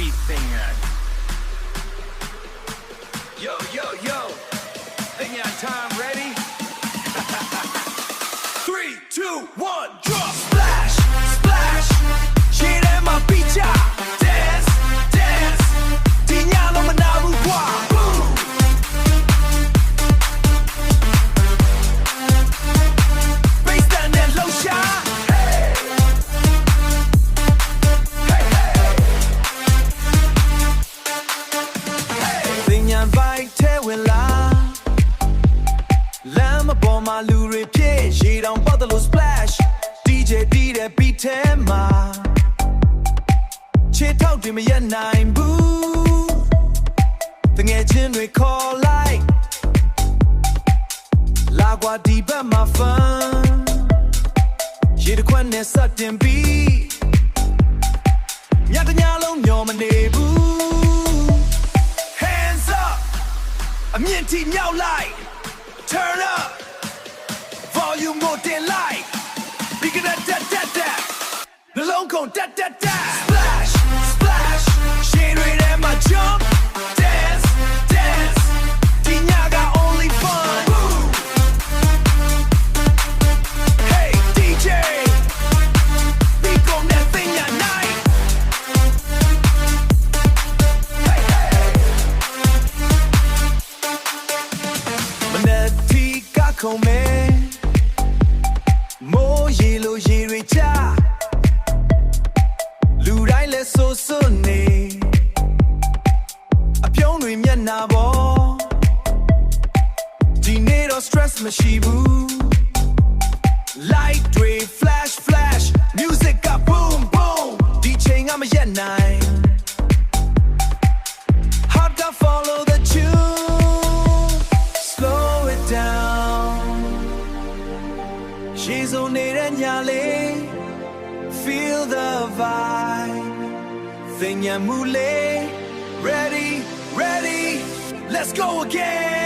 everything. Yo, yo, yo. Think your time ready? 3, 2, 1, drop. Splash, splash. Shit in my beach. Dance, dance. Dinyalo manabu kwa. Boom. Bass down that low shot. Hey. Hey, hey. Hey. Dinya bike te willa. Lamb upon my lure pie. She don't bother to splash. DJ beat that beat tema. Che talk to me at 9 boo. The engine we call like. Lagua deep at my fun. She the quan is certain beat. Yata nyalo nyoma nebu. Hands up. I'm yenti nyao light. Turn up. Volume more than light. Bigger that that that that. The long cone that that that. Splash, splash. Shade right at my jump. Dance, dance. Dinya got only fun. Woo. Hey DJ. Beat on that thing at night. Hey hey. Manati ka kome. Mo yelo yere cha. Lu dai le so so ne. A pyeong twi myat na bo. Di ne do stress ma shi bu. Light twi flash flash. Music got boom boom. Di chain I'm a yet nine. Hard to follow the tune. Slow it down. She's on it and yale. Feel the vibe. Thing ya mule. Ready, ready. Let's go again.